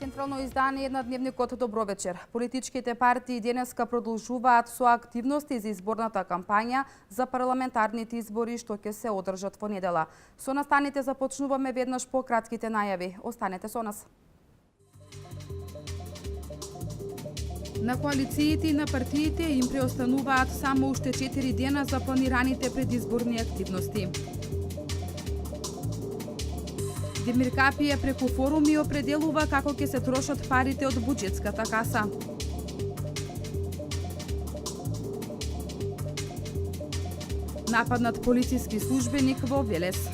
Централно издание на Дневникот добро вечер. Политичките партии денеска продолжуваат со активности за изборната кампања за парламентарните избори што ќе се одржат во недела. Со настаните започнуваме веднаш по кратките најави. Останете со нас. На коалициите и на партиите им преостануваат само уште 4 дена за планираните предизборни активности. Демир Капије преку форуми определува како ќе се трошат парите од буџетската каса. Нападнат полициски службеник во Велес.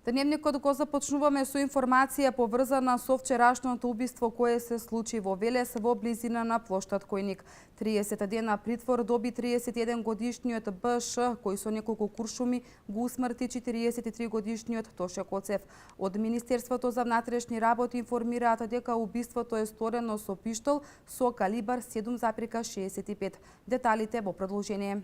Дневникот го започнуваме со информација поврзана со вчерашното убиство кое се случи во Велес во близина на плоштад Којник. 30 дена притвор доби 31 годишниот БШ, кој со неколку куршуми го усмрти 43 годишниот Тоше Коцев. Од Министерството за внатрешни работи информираат дека убиството е сторено со пиштол со калибар 7,65. Деталите во продолжение.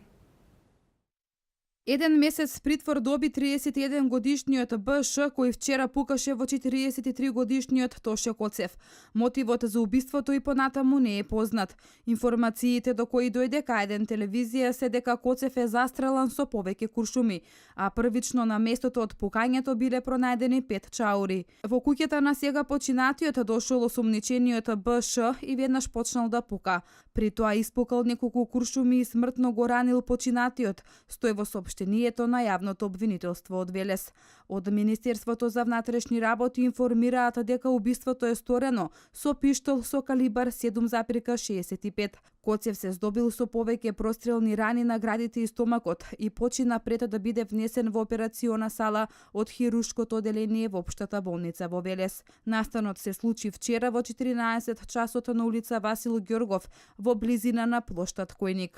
Еден месец притвор доби 31 годишниот БШ, кој вчера пукаше во 43 годишниот Тоше Коцев. Мотивот за убиството и понатаму не е познат. Информациите до кои дојде К1 телевизија се дека Коцев е застрелан со повеќе куршуми, а првично на местото од пукањето биле пронајдени 5 чаури. Во куќата на сега починатиот дошол осумничениот БШ и веднаш почнал да пука. При тоа испукал неколку куршуми и смртно го ранил починатиот, стои во соопштението на јавното обвинителство од Велес. Од Министерството за внатрешни работи информираат дека убиството е сторено со пиштол со калибар 7,65. Коцев се здобил со повеќе прострелни рани на градите и стомакот и почина пред да биде внесен во операциона сала од хируршкото оделение во општата болница во Велес. Настанот се случи вчера во 14 часот на улица Васил Ѓоргов во близина на плоштад Којник.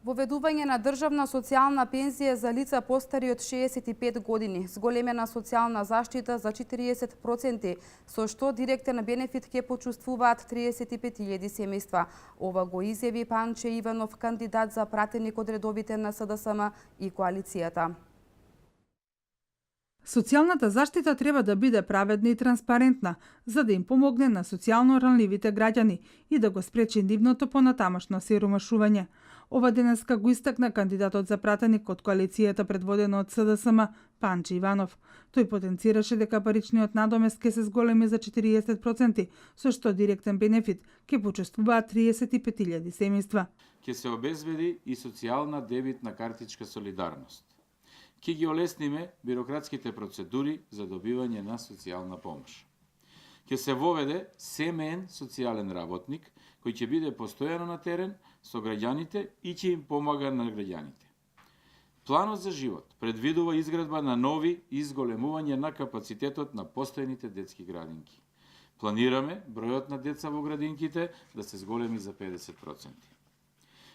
Воведување на државна социјална пензија за лица постари од 65 години, зголемена социјална заштита за 40%, со што директен бенефит ќе почувствуваат 35.000 семејства. Ова го изјави Панче Иванов, кандидат за пратеник од редовите на СДСМ и коалицијата. Социјалната заштита треба да биде праведна и транспарентна, за да им помогне на социјално ранливите граѓани и да го спречи нивното понатамошно сиромашување. Ова денеска го истакна кандидатот за пратеник од коалицијата предводена од СДСМ Панче Иванов. Тој потенцираше дека паричниот надомест ќе се зголеми за 40%, со што директен бенефит ќе почувствуваат 35.000 семејства. Ќе се обезбеди и социјална дебитна картичка солидарност. Ќе ги олесниме бирократските процедури за добивање на социјална помош. Ќе се воведе семеен социјален работник кој ќе биде постојано на терен со граѓаните и ќе им помага на граѓаните. Планот за живот предвидува изградба на нови и изголемување на капацитетот на постојните детски градинки. Планираме бројот на деца во градинките да се зголеми за 50%.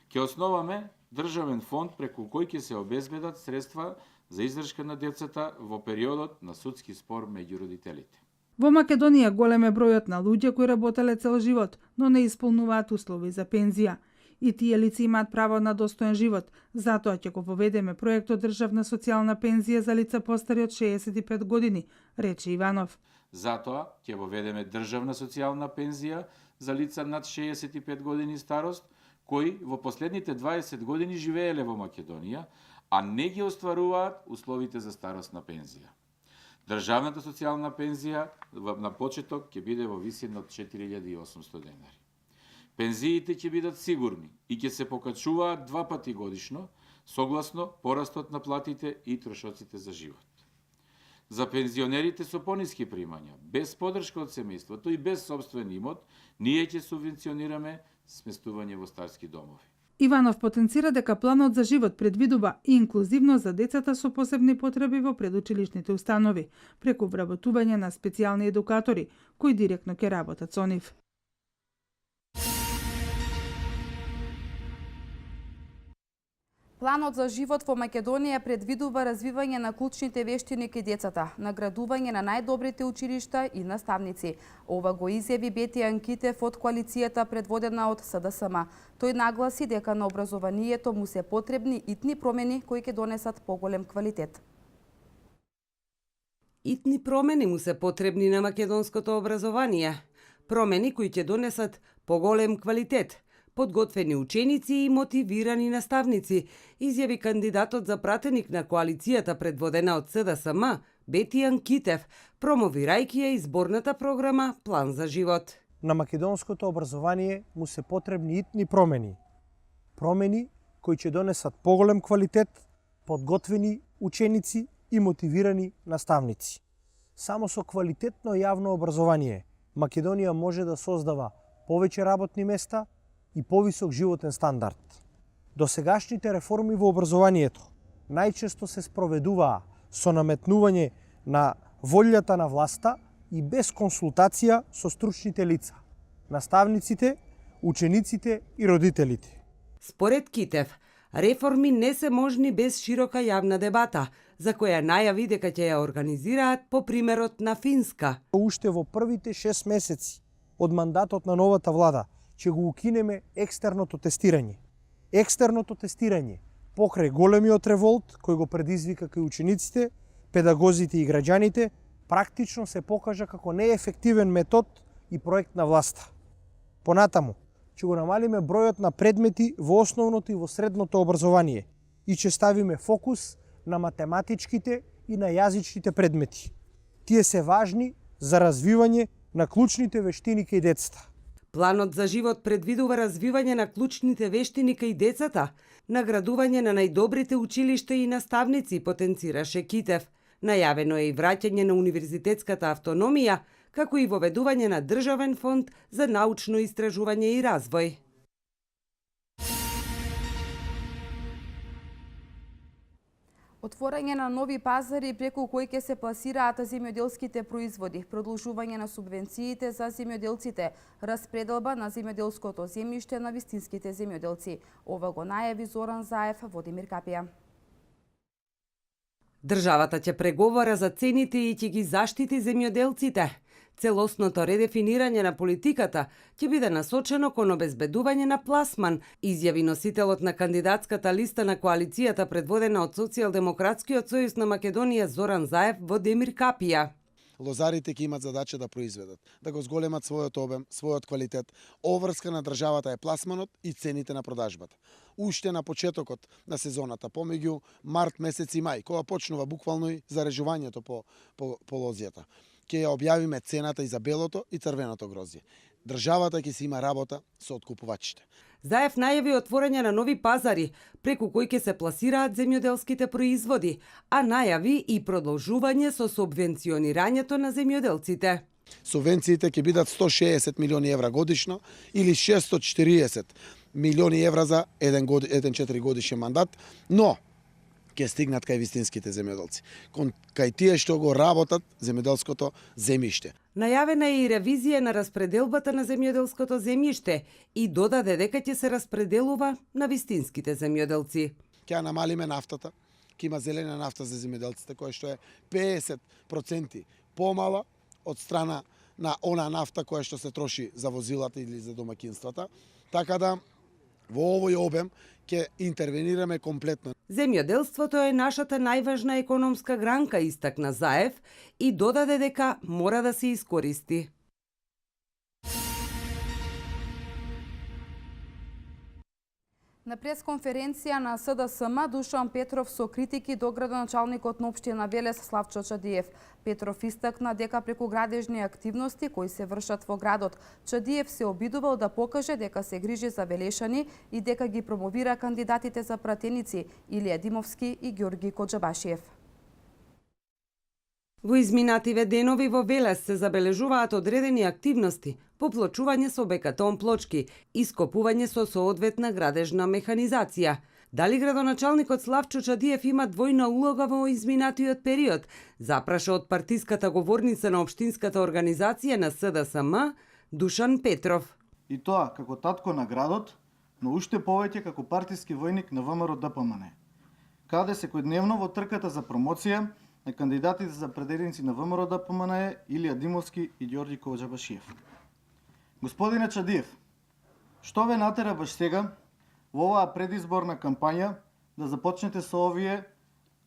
Ќе основаме државен фонд преку кој ќе се обезбедат средства за издршка на децата во периодот на судски спор меѓу родителите. Во Македонија голем е бројот на луѓе кои работеле цел живот, но не исполнуваат услови за пензија. И тие лица имаат право на достоен живот, затоа ќе го воведеме проектот државна социјална пензија за лица постари од 65 години, рече Иванов. Затоа ќе воведеме државна социјална пензија за лица над 65 години старост, кои во последните 20 години живееле во Македонија, а не ги остваруваат условите за старосна пензија. Државната социјална пензија на почеток ќе биде во висина од 4.800 денари. Пензиите ќе бидат сигурни и ќе се покачуваат 2 пати годишно, согласно порастот на платите и трошоците за живот. За пензионерите со пониски примања, без поддршка од семејството и без собствен имот, ние ќе субвенционираме сместување во старски домови. Иванов потенцира дека планот за живот предвидува и инклузивност за децата со посебни потреби во предучилишните установи, преку вработување на специјални едукатори, кои директно ќе работат со нив. Планот за живот во Македонија предвидува развивање на клучните вештини кај децата, наградување на најдобрите училишта и наставници. Ова го изјави Бети Анкитев од коалицијата предводена од СДСМ. Тој нагласи дека на образованието му се потребни итни промени кои ќе донесат поголем квалитет. Итни промени му се потребни на македонското образование. Промени кои ќе донесат поголем квалитет, подготвени ученици и мотивирани наставници, изјави кандидатот за пратеник на коалицијата предводена од СДСМ, Бети Анкитев, промовирајќи ја изборната програма План за живот. На македонското образование му се потребни итни промени. Промени кои ќе донесат поголем квалитет, подготвени ученици и мотивирани наставници. Само со квалитетно јавно образование Македонија може да создава повеќе работни места и повисок животен стандард. Досегашните реформи во образованието најчесто се спроведуваа со наметнување на волјата на власта и без консултација со стручните лица, наставниците, учениците и родителите. Според Китев, реформи не се можни без широка јавна дебата, за која најави дека ќе ја организираат по примерот на Финска. Уште во првите 6 месеци од мандатот на новата влада ќе го укинеме екстерното тестирање. Екстерното тестирање покрај големиот револт кој го предизвика кај учениците, педагозите и граѓаните, практично се покажа како неефективен метод и проект на власта. Понатаму, ќе го намалиме бројот на предмети во основното и во средното образование и ќе ставиме фокус на математичките и на јазичните предмети. Тие се важни за развивање на клучните вештини кај децата. Планот за живот предвидува развивање на клучните вештини кај децата, наградување на најдобрите училишта и наставници, потенцираше Китев. Најавено е и враќање на универзитетската автономија, како и воведување на државен фонд за научно истражување и развој. Отворање на нови пазари преку кои ќе се пласираат земјоделските производи, продолжување на субвенциите за земјоделците, распределба на земјоделското земјиште на вистинските земјоделци. Ова го најави Зоран Заев во Демиркапија. Државата ќе преговара за цените и ќе ги заштити земјоделците. Целосното редефинирање на политиката ќе биде насочено кон обезбедување на пласман, изјави носителот на кандидатската листа на коалицијата предводена од Социјалдемократскиот сојуз на Македонија Зоран Заев во Демиркапија. Лозарите ќе имат задача да произведат, да го зголемат својот обем, својот квалитет. Оврска на државата е пласманот и цените на продажбата. Уште на почетокот на сезоната, помеѓу март месец и мај, кога почнува буквално и зарежувањето по лозијата, ќе ја објавиме цената и за белото и црвеното грозје. Државата ќе си има работа со откупувачите. Заев најави отворање на нови пазари, преку кои ќе се пласираат земјоделските производи, а најави и продолжување со субвенционирањето на земјоделците. Субвенциите ќе бидат 160 милиони евра годишно или 640 милиони евра за еден 4 годишен мандат, но ќе стигнат кај вистинските земјоделци, кај тие што го работат земјоделското земјиште. Најавена е и ревизија на распределбата на земјоделското земјиште и додаде дека ќе се распределува на вистинските земјоделци. Ќе намалиме нафтата, ќе има зелена нафта за земјоделците, која што е 50% помала од страна на она нафта која што се троши за возилата или за домакинствата, така да во овој обем ќе интервенираме комплетно. Земјоделството е нашата најважна економска гранка, истакна Заев и додаде дека мора да се искористи. На пресконференција на СДСМ Душан Петров со критики до градоначалникот на општина Велес Славчо Чадиев. Петров истакна дека преку градежни активности кои се вршат во градот, Чадиев се обидувал да покаже дека се грижи за велешани и дека ги промовира кандидатите за пратеници Илија Димовски и Ѓорги Коџабашиев. Во изминативе денови во Велес се забележуваат одредени активности, поплочување со бекатон плочки, ископување со соодветна градежна механизација. Дали градоначалникот Славчо Чадиев има двојна улога во изминатиот период, запраша од партиската говорница на општинската организација на СДСМ Душан Петров. И тоа, како татко на градот, но уште повеќе како партиски војник на ВМРО ДПМН. Каде секојдневно во трката за промоција на кандидатите за председници на ВМРО ДПМН Илија Димовски и Ѓорѓи Коджабашиев. Господине Чадиев, што ве натера баш сега во оваа предизборна кампања да започнете со овие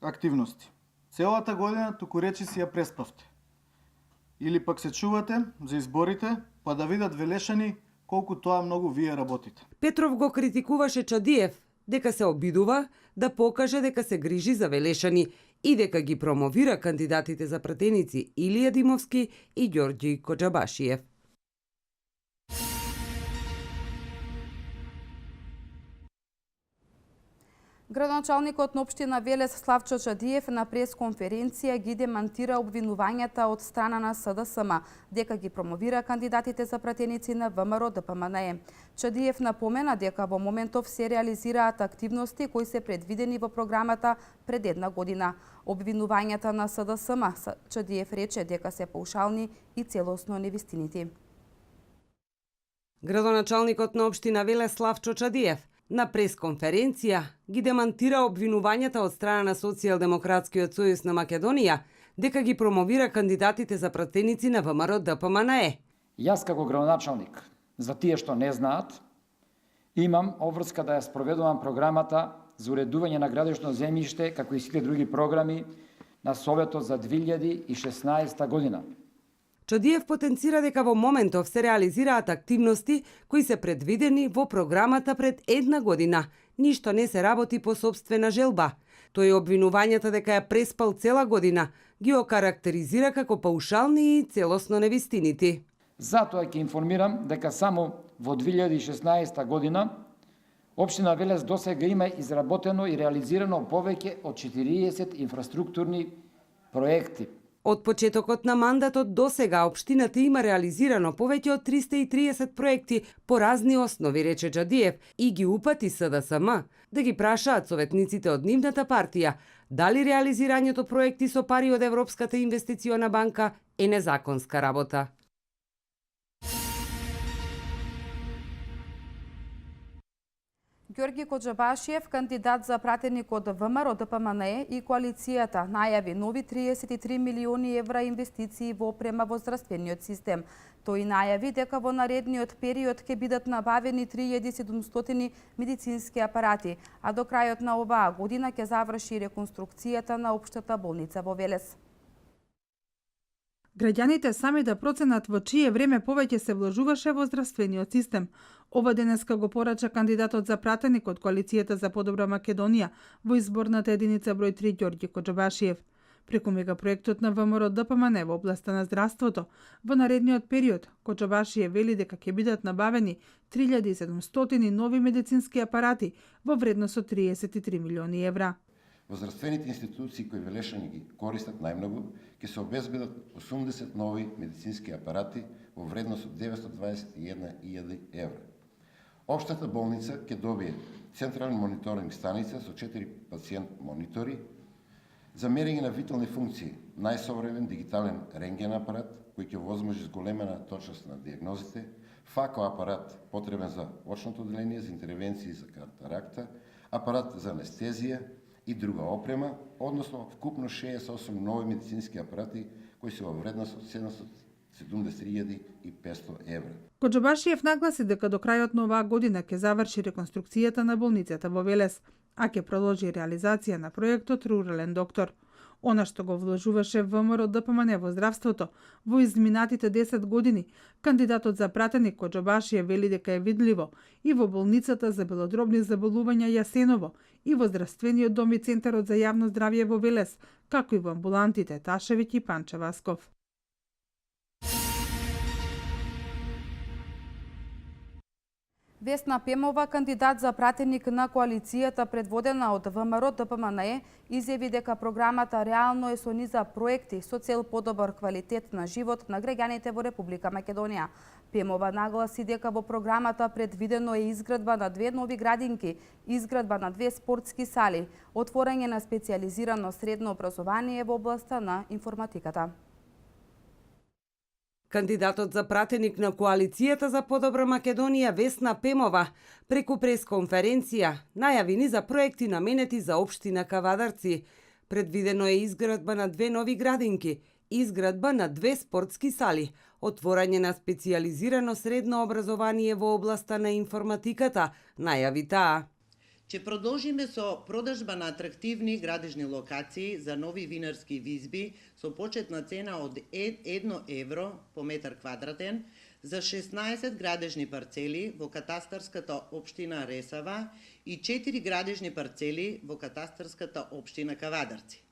активности? Целата година туку речи си ја преспавте. Или пак се чувате за изборите, па да видат велешани колку тоа многу вие работите. Петров го критикуваше Чадиев дека се обидува да покаже дека се грижи за Велешани и дека ги промовира кандидатите за пратеници Илија Димовски и Ѓорѓи Коджабашиев. Градоначалникот на општина Велес Славчо Чадиев на пресконференција ги демантира обвинувањата од страна на СДСМ дека ги промовира кандидатите за пратеници на ВМРО ДПМН. Чадиев напомена дека во моментов се реализираат активности кои се предвидени во програмата пред една година. Обвинувањата на СДСМ Чадиев рече дека се паушални и целосно невистинити. Градоначалникот на општина Велес Славчо Чадиев на пресконференција ги демантира обвинувањата од страна на Социјалдемократскиот сојуз на Македонија дека ги промовира кандидатите за пратеници на ВМРО ДПМН. Јас како градоначалник, за тие што не знаат, имам обврска да ја спроведувам програмата за уредување на градишно земјиште, како и сите други програми на Советот за 2016 година. Чадиев потенцира дека во моментов се реализираат активности кои се предвидени во програмата пред една година. Ништо не се работи по собствена желба. Тој обвинувањата дека ја преспал цела година ги окарактеризира како паушални и целосно невистинити. Затоа ќе информирам дека само во 2016 година општина Велес досега има изработено и реализирано повеќе од 40 инфраструктурни проекти. Од почетокот на мандатот досега општината има реализирано повеќе од 330 проекти по разни основи, рече Чадиев, и ги упати СДСМ да ги прашаат советниците од нивната партија дали реализирањето проекти со пари од Европската инвестициона банка е незаконска работа. Ѓорѓи Коджабашиев, кандидат за пратеник од ВМРО ДПМН и коалицијата, најави нови 33 милиони евра инвестиции во опрема во здравствениот систем. Тој најави дека во наредниот период ќе бидат набавени 3700 медицински апарати, а до крајот на оваа година ќе заврши реконструкцијата на општата болница во Велес. Граѓаните сами да проценат во чие време повеќе се вложуваше во здравствениот систем. Ова денеска го порача кандидатот за пратеник од коалицијата за подобра Македонија во изборната единица број 3 Ѓорѓи Коджабашиев. Преку мегапроектот на ВМРО ДПМН во областа на здравството, во наредниот период Коджабашиев вели дека ќе бидат набавени 3700 нови медицински апарати во вредност од 33 милиони евра. Во здравствените институции кои велешани ги користат најмногу, ќе се обезбедат 80 нови медицински апарати во вредност од 921.000 евра. Општата болница ќе добие централен мониторинг станица со 4 пациент монитори за мерење на витални функции, најсовремен дигитален рентген апарат кој ќе возможи зголемена точност на диагнозите, фако апарат потребен за очното одделение за интервенции за катаракта, апарат за анестезија и друга опрема, односно вкупно 68 нови медицински апарати кои се во вредност од 773.500 евра. Коджабашиев нагласи дека до крајот на оваа година ќе заврши реконструкцијата на болницата во Велес, а ќе продолжи реализација на проектот Рурален доктор. Она што го вложуваше ВМРО ДПМН во здравството во изминатите 10 години, кандидатот за пратеник Коджабашиев вели дека е видливо и во болницата за белодробни заболувања Јасеново, и во здравствениот дом и центарот за јавно здравје во Велес, како и во амбулантите Ташевиќ и Панче Васков. Весна Пемова, кандидат за пратеник на коалицијата предводена од ВМРО ДПМН, изјави дека програмата реално е со низа проекти со цел подобар квалитет на живот на граѓаните во Република Македонија. Пемова нагласи дека во програмата предвидено е изградба на 2 нови градинки, изградба на 2 спортски сали, отворање на специјализирано средно образование во областа на информатиката. Кандидатот за пратеник на Коалицијата за подобра Македонија Весна Пемова преку пресконференција најави низа проекти наменети за општина Кавадарци. Предвидено е изградба на 2 нови градинки, изградба на 2 спортски сали, отворање на специјализирано средно образование во областа на информатиката, најави таа. Ќе продолжиме со продажба на атрактивни градежни локации за нови винарски визби со почетна цена од 1 евро по метар квадратен за 16 градежни парцели во катастарската општина Ресава и 4 градежни парцели во катастарската општина Кавадарци.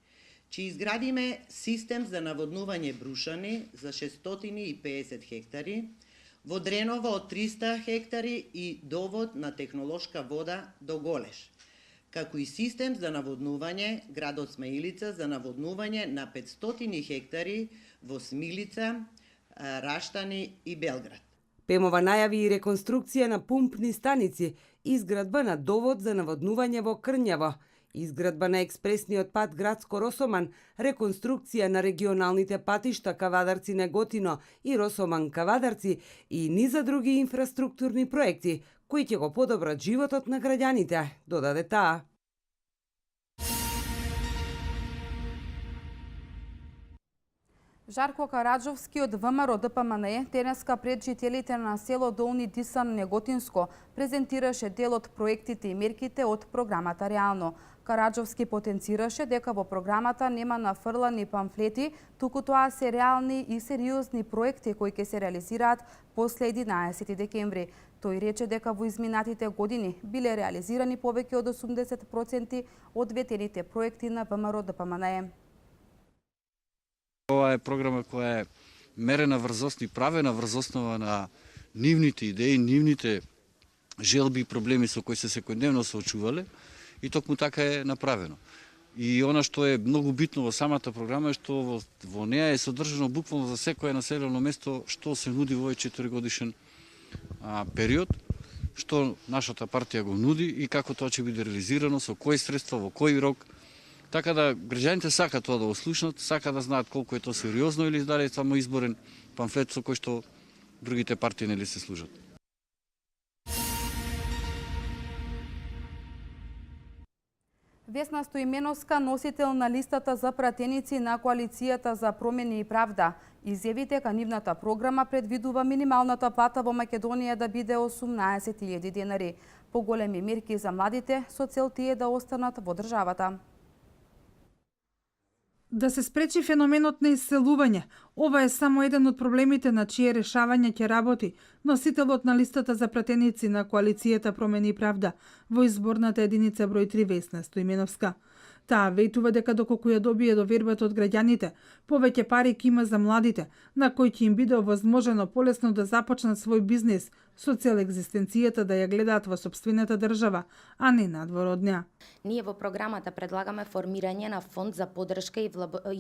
Ќе изградиме систем за наводнување Брушани за 650 хектари, во Дреново од 300 хектари и довод на технолошка вода до Голеш, како и систем за наводнување градот Смаилица за наводнување на 500 хектари во Смилица, Раштани и Белград. Пемова најави и реконструкција на пумпни станици, изградба на довод за наводнување во Крњево, изградба на експресниот пат градско Росоман, реконструкција на регионалните патишта Кавадарци Неготино и Росоман Кавадарци и низа други инфраструктурни проекти кои ќе го подобрат животот на граѓаните, додаде таа. Жарко Караджовски од ВМРО ДПМНЕ денеска пред жителите на село Долни Дисан Неготинско презентираше дел од проектите и мерките од програмата Реално. Караджовски потенцираше дека во програмата нема нафрлани памфлети, туку тоа се реални и сериозни проекти кои ќе се реализираат после 11 декември. Тој рече дека во изминатите години биле реализирани повеќе од 80% од ветените проекти на ВМРО ДПМНЕ. Ова е програма која е мерена врз и правена врз основа на нивните идеи, нивните желби и проблеми со кои се секојдневно соочувале и токму така е направено. И она што е многу битно во самата програма е што во неа е содржано буквално за секое населено место што се нуди во овој 4-годишен период, што нашата партија го нуди и како тоа ќе биде реализирано, со кои средства, во кој рок. Така да граѓаните сакаат тоа да го слушнат, сакаат да знаат колку е тоа сериозно или дали е само изборен памфлет со кој што другите партии нели се служат. Весна Стоименовска, носител на листата за пратеници на Коалицијата за промени и правда, изјави дека нивната програма предвидува минималната плата во Македонија да биде 18.000 денари. Поголеми мерки за младите со цел тие да останат во државата. Да се спречи феноменот на исселување, ова е само еден од проблемите на чие решавање ќе работи носителот на листата за пратеници на Коалицијата Промени и правда во изборната единица број 3 Весна Стоименовска. Таа ветува дека доколку ја добие довербата од граѓаните, повеќе пари ќе има за младите, на кои ќе им биде овозможено полесно да започнат свој бизнис со цел екзистенцијата да ја гледаат во сопствената држава, а не надвор од неа. Ние во програмата предлагаме формирање на фонд за поддршка и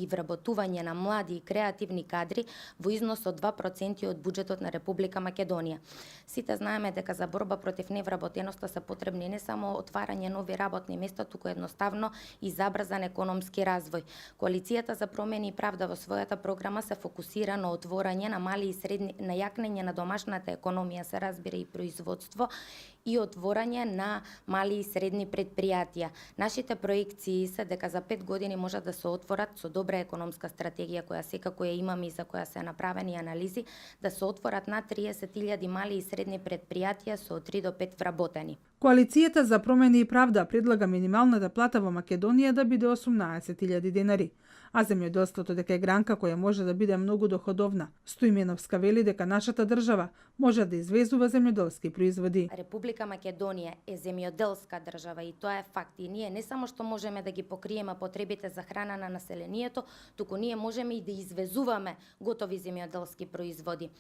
вработување на млади и креативни кадри во износ од 2% од буџетот на Република Македонија. Сите знаеме дека за борба против невработеноста се потребни не само отварање нови работни места, туку едноставно и забрзан економски развој. Коалицијата за промени и правда во својата програма се фокусира на отворање на мали и средни, на јакнење на домашната економија, се разбира и производство, и отворање на мали и средни предпријатија. Нашите проекции се дека за 5 години можат да се отворат со добра економска стратегија која секако ја имаме и за која се направени анализи, да се отворат над 30.000 мали и средни предпријатија со од 3 до 5 вработени. Коалицијата за промени и правда предлага минималната плата во Македонија да биде 18.000 денари, а земјоделството дека е гранка која може да биде многу доходовна. Стоименовска вели дека нашата држава може да извезува земјоделски производи. Република Македонија е земјоделска држава и тоа е факт. И ние не само што можеме да ги покриеме потребите за храна на населението, туку ние можеме и да извезуваме готови земјоделски производи.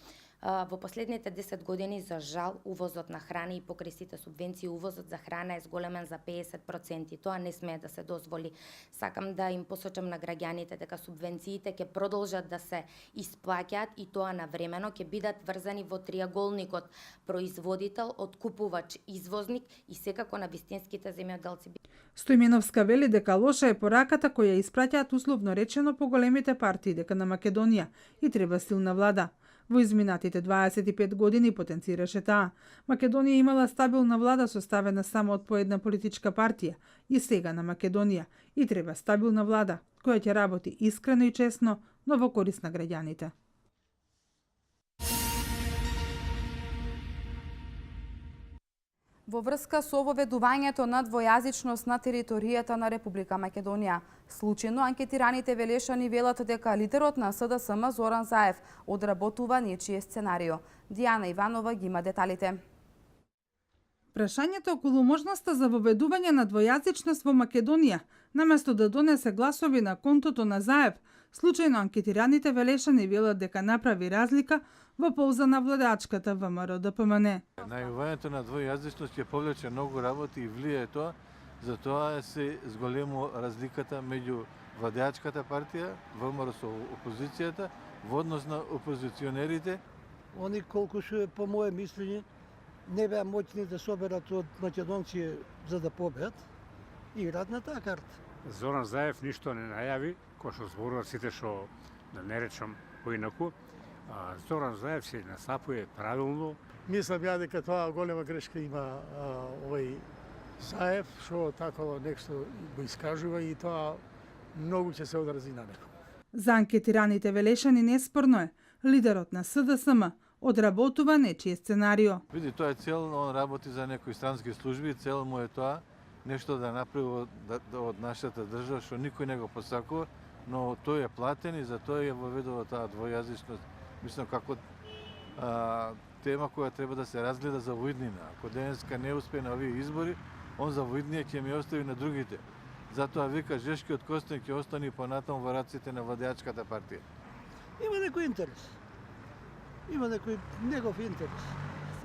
Во последните 10 години, за жал, увозот на храна и покрај сите субвенции, увозот за храна е зголемен за 50%. Тоа не смее да се дозволи. Сакам да им посочам на граѓаните дека субвенциите ќе продолжат да се исплаќаат и тоа навремено ќе бидат врзани во триаголникот производител, откупувач, извозник и секако на вистинските земјоделци. Стоименовска вели дека лоша е пораката која испраќаат условно речено по големите партии дека на Македонија и треба силна влада. Во изминатите 25 години потенцираше таа. Македонија имала стабилна влада составена само од по една политичка партија и сега на Македонија и треба стабилна влада која ќе работи искрено и честно, но во корист на граѓаните. Во врска со воведувањето на двојазичност на територијата на Република Македонија, случајно анкетираните велешани велат дека лидерот на СДСМ Зоран Заев одработува нечие сценарио. Дијана Иванова ги има деталите. Прашањето околу можноста за воведување на двојазичност во Македонија, наместо да донесе гласови на контото на Заев, случајно анкетираните велешани велат дека направи разлика во полза на владачката ВМРО-ДПМН. Најавувањето на двојазичност ќе повлече многу работи и влие тоа, затоа се зголемо разликата меѓу владеачката партија, ВМРО со опозицијата, во однос на опозиционерите. Они колку што по моје мислење не беа моќни да соберат од македонци за да победат и играат на таа карта. Зоран Заев ништо не најави, кој што зборуваат сите што да не речам поинаку. Зоран Заев се насапуе правилно. Мислам ја дека тоа голема грешка има овој Заев, што такова нешто го искажува и тоа многу ќе се одрази на него. За анкетираните велешани неспорно е, лидерот на СДСМ одработува нечие сценарио. Види, тоа е цел, он работи за некои странски служби, цел му е тоа нешто да направи од нашата држава што никој не го посакува, но тој е платен и за тоа е воведува таа двојазичност. Мислам како тема која треба да се разгледа за воиднина. Ако денеска не успее на овие избори, он за воиднија ќе ми остави на другите. Затоа вика Жешкиот костен ќе остане понатаму во раците на владеачката партија. Има некој интерес. Има некој негов интерес.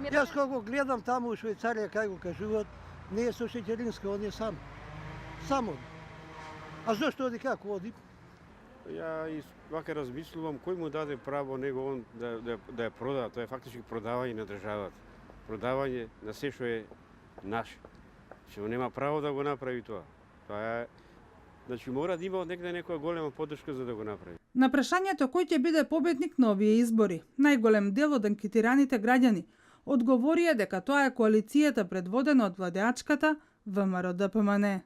Јас кога го гледам таму у Швајцарија кај го кажуваат, не е со Шеќеринска, он е сам. Само. А зошто оди како оди? Ја и вака размислувам кој му даде право него он да ја продава. Тоа е фактички продавање на државата. Продавање на се што е наше. Што нема право да го направи тоа. Тоа е значи мора да има од некаде некоја голема поддршка за да го направи. На прашањето кој ќе биде победник на овие избори, најголем дел од анкетираните граѓани одговорија дека тоа е коалицијата предводена од владеачката ВМРО-ДПМН.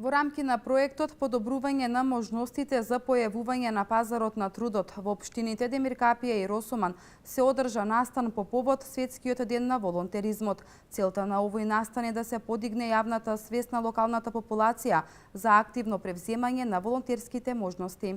Во рамки на проектот подобрување на можностите за појавување на пазарот на трудот во општините Демиркапија и Росоман се одржа настан по повод Светскиот ден на волонтеризмот. Целта на овој настан е да се подигне јавната свест на локалната популација за активно превземање на волонтерските можности.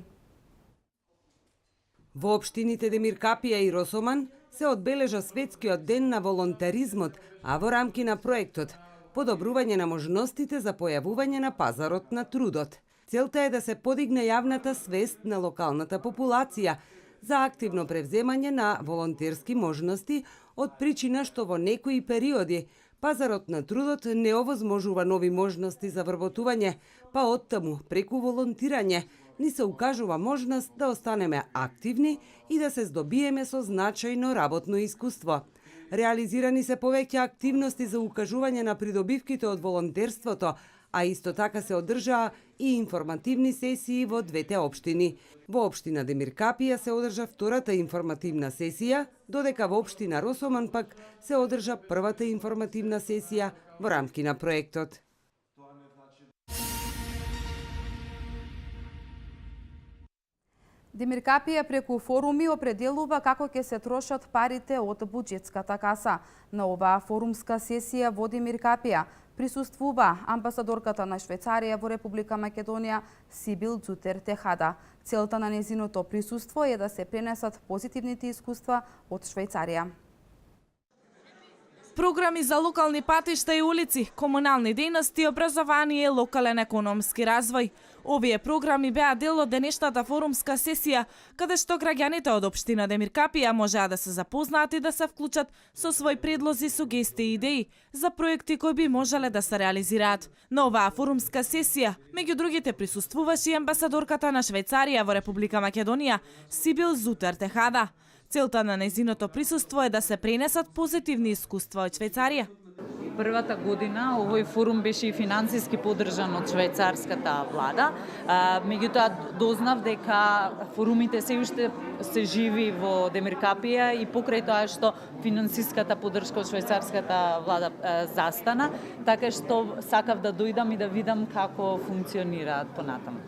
Во општините Демиркапија и Росоман се одбележа Светскиот ден на волонтеризмот, а во рамки на проектот подобрување на можностите за појавување на пазарот на трудот. Целта е да се подигне јавната свест на локалната популација за активно превземање на волонтерски можности од причина што во некои периоди пазарот на трудот не овозможува нови можности за вработување, па оттаму преку волонтирање ни се укажува можност да останеме активни и да се здобиеме со значајно работно искуство. Реализирани се повеќе активности за укажување на придобивките од волонтерството, а исто така се одржаа и информативни сесии во двете општини. Во општина Демиркапија се одржа втората информативна сесија, додека во општина Росоман пак се одржа првата информативна сесија во рамки на проектот. Демиркапија преку форуми определува како ќе се трошат парите од буџетската каса. На оваа форумска сесија во Демиркапија присуствува амбасадорката на Швајцарија во Република Македонија Сибил Дзутер Техада. Целта на незиното присуство е да се пренесат позитивните искуства од Швајцарија. Програми за локални патишта и улици, комунални дејности, образование и локален економски развој. Овие програми беа дел од денешната форумска сесија, каде што граѓаните од општина Демиркапија можеа да се запознаат и да се вклучат со своји предлози, сугестии и идеи за проекти кои би можеле да се реализираат. На оваа форумска сесија, меѓу другите присуствуваше и амбасадорката на Швајцарија во Република Македонија, Сибил Зутер Техада. Целта на нејзиното присуство е да се пренесат позитивни искуства од Швајцарија. Првата година овој форум беше и финансиски поддржан од швајцарската влада. Меѓутоа дознав дека форумите се уште се живи во Демиркапија и покрај тоа што финансиската поддршка од швајцарската влада застана, така што сакав да дојдам и да видам како функционираат понатаму.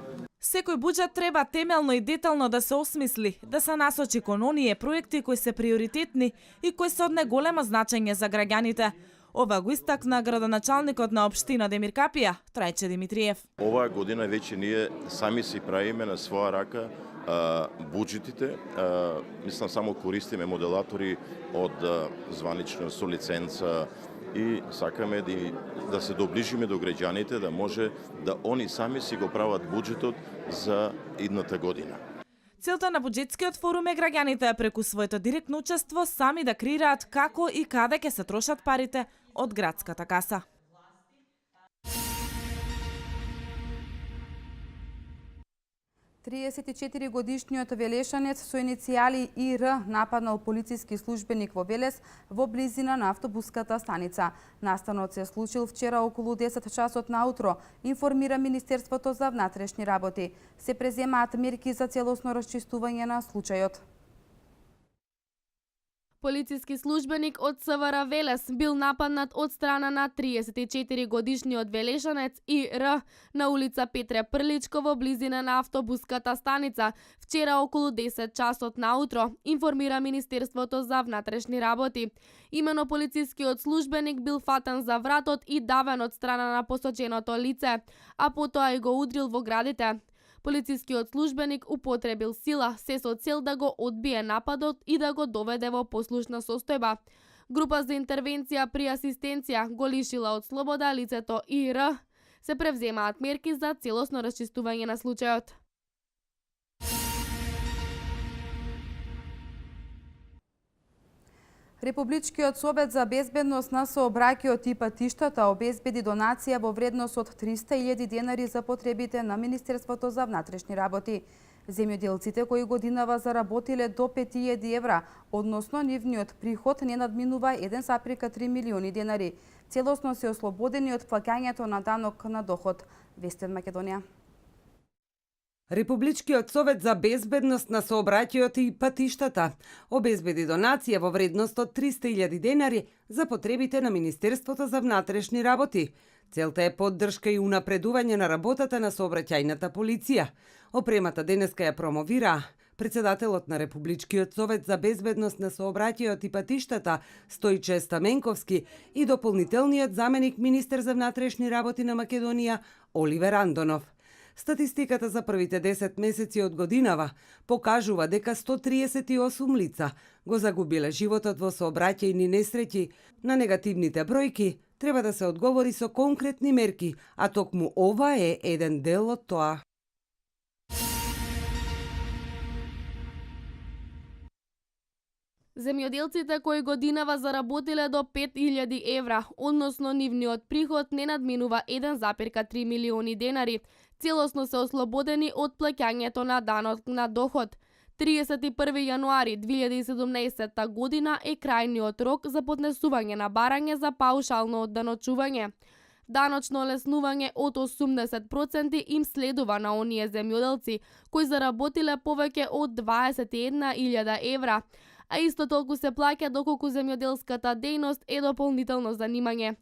Секој буџет треба темелно и детално да се осмисли, да се насочи кон оние проекти кои се приоритетни и кои се од најголемо значење за граѓаните. Ова го истакна градоначалникот на општина Демиркапија, Трајче Димитриев. Оваа година веќе ние сами си правиме на своја рака буџетите. Мислам, само користиме моделатори од званично со лиценца и сакаме да се доближиме до граѓаните, да може да они сами си го прават буџетот за идната година. Целта на буџетскиот форум е граѓаните преку своето директно учество сами да креираат како и каде ќе се трошат парите од градската каса. Годишниот велешанец со иницијали ИР нападнал полициски службеник во Велес во близина на автобуската станица. Настанот се случил вчера околу 10 часот наутро, информира Министерството за внатрешни работи. Се преземаат мерки за целосно расчистување на случајот. Полициски службеник од СВР Велес бил нападнат од страна на 34-годишниот велешанец ИР на улица Петре Прличко во близина на автобуската станица вчера околу 10 часот наутро, информира Министерството за внатрешни работи. Имено полицискиот службеник бил фатен за вратот и давен од страна на посоченото лице, а потоа и го удрил во градите. Полицискиот службеник употребил сила, се со цел да го одбие нападот и да го доведе во послушна состојба. Група за интервенција при асистенција го лишила од слобода лицето ИР. Се превземаат мерки за целосно расчистување на случајот. Републичкиот совет за безбедност на сообраќајот и патиштата обезбеди донација во вредност од 300.000 денари за потребите на Министерството за внатрешни работи. Земјоделците кои годинава заработиле до 5.000 евра, односно нивниот приход не надминува 1,3 милиони денари. Целосно се ослободени од плаќањето на данок на доход. Вестен Македонија. Републичкиот совет за безбедност на сообраќајот и патиштата обезбеди донација во вредност од 300.000 денари за потребите на Министерството за внатрешни работи. Целта е поддршка и унапредување на работата на сообраќајната полиција. Опремата денеска ја промовира председателот на Републичкиот совет за безбедност на сообраќајот и патиштата Стојче Стаменковски и дополнителниот заменик министер за внатрешни работи на Македонија Оливер Андонов. Статистиката за првите 10 месеци од годинава покажува дека 138 лица го загубиле животот во сообраќајни несреќи. На негативните бројки треба да се одговори со конкретни мерки, а токму ова е еден дел од тоа. Земјоделците кои годинава заработиле до 5.000 евра, односно нивниот приход не надминува 1,3 милиони денари, целосно се ослободени од плаќањето на данок на доход. 31 јануари 2017 година е крајниот рок за поднесување на барање за паушално одданочување. Даночно олеснување од 80% им следува на оние земјоделци кои заработиле повеќе од 21.000 евра, а исто толку се плаќа доколку земјоделската дејност е дополнително занимање.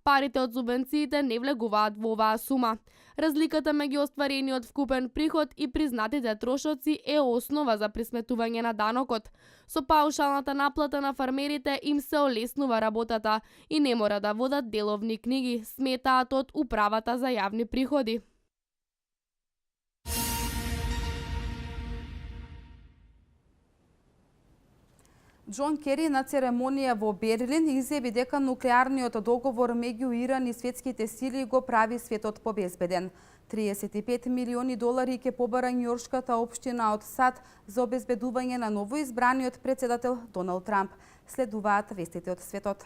Парите од субвенциите не влегуваат во оваа сума. Разликата меѓу остварениот вкупен приход и признатите трошоци е основа за присметување на данокот. Со паушалната наплата на фармерите им се олеснува работата и не мора да водат деловни книги, сметаат од Управата за јавни приходи. Џон Кери на церемонија во Берлин изјави дека нуклеарниот договор меѓу Иран и светските сили го прави светот побезбеден. 35 милиони долари ќе побара њујоршката општина од САД за обезбедување на новоизбраниот председател Доналд Трамп. Следуваат вестите од светот.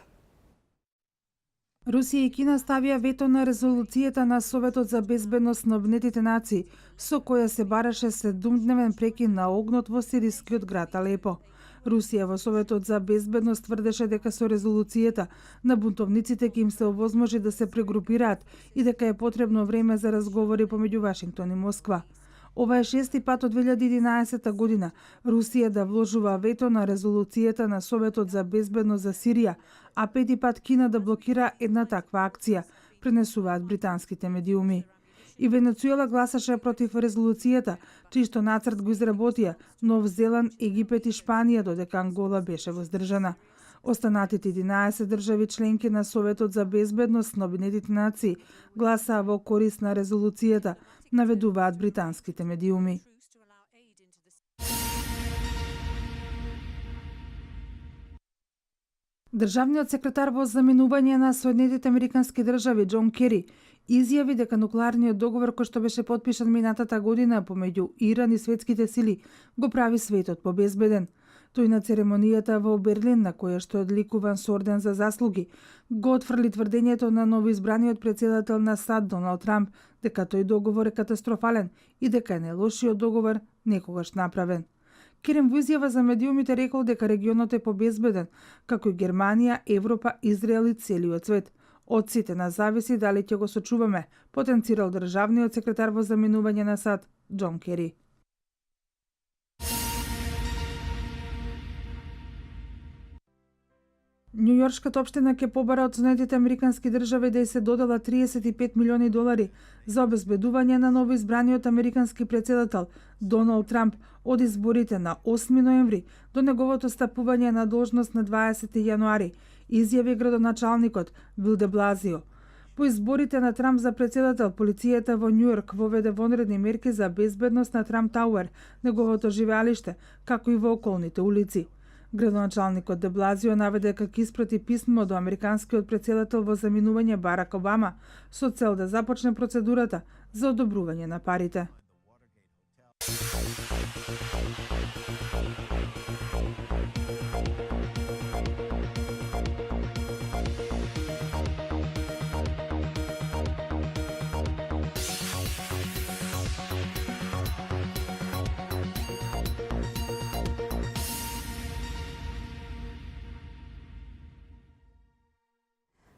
Русија и Кина ставија вето на резолуцијата на Советот за безбедност на Обединетите нации, со која се бараше 7-дневен прекин на огнот во сирискиот град Алепо. Русија во Советот за безбедност тврдеше дека со резолуцијата на бунтовниците ќе им се овозможи да се прегрупираат и дека е потребно време за разговори помеѓу Вашингтон и Москва. Ова е 6-ти пат од 2011 година Русија да вложува вето на резолуцијата на Советот за безбедност за Сирија, а 5-ти пат Кина да блокира една таква акција, пренесуваат британските медиуми. И Венецуела гласаше против резолуцијата, чиј што нацрт го изработија Нов Зеланд, Египет и Шпанија, додека Ангола беше воздржана. Останатите 11 држави членки на Советот за безбедност на Обединетите нации гласаа во корист на резолуцијата, наведуваат британските медиуми. Државниот секретар во заминување на Соединетите американски држави Џон Кери изјави дека нуклеарниот договор кој што беше потпишан минатата година помеѓу Иран и светските сили го прави светот побезбеден. Тој на церемонијата во Берлин, на која што е одликуван со орден за заслуги, го отфрли тврдењето на новоизбраниот председател на САД Доналд Трамп дека тој договор е катастрофален и дека е најлошиот договор некогаш направен. Керем во изјава за медиумите рекол дека регионот е побезбеден, како и Германија, Европа, Израел и целиот свет. Од сите нас зависи дали ќе го сочуваме, потенцирал државниот секретар во заминување на САД Џон Кери. Њујоршката општина ќе побара од Соединетите американски држави да ѝ се додела 35 милиони долари за обезбедување на новоизбраниот американски председател Доналд Трамп од изборите на 8 ноември до неговото стапување на должност на 20 јануари, изјави градоначалникот Бил де Блазио. По изборите на Трамп за председател, полицијата во Њујорк воведе вонредни мерки за безбедност на Трамп Тауер, неговото живеалиште, како и во околните улици. Градоначалникот де Блазио наведе дека ќе испрати писмо до американскиот председател во заминување Барак Обама со цел да започне процедурата за одобрување на парите.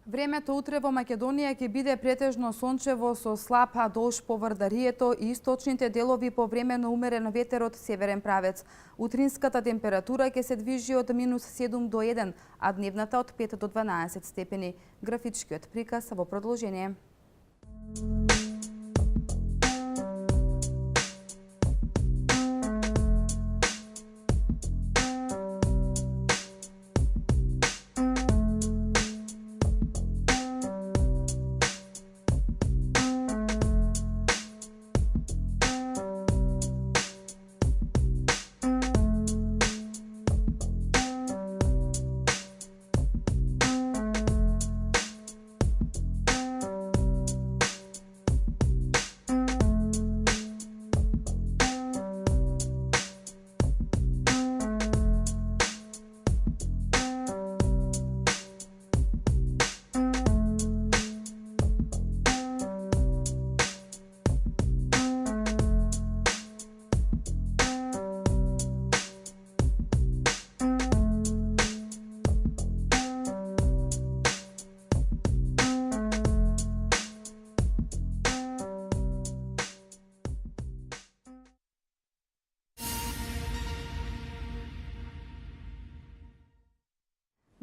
Времето утре во Македонија ќе биде претежно сончево со слаб дожд по Вардарието и источните делови по време на умерен ветер од северен правец. Утринската температура ќе се движи од -7 до 1, а дневната од 5 до 12 степени. Графичкиот приказ во продолжение.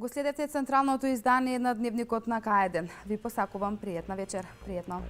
Го следете централното издание на Дневникот на К1. Ви посакувам пријатна вечер. Пријатно.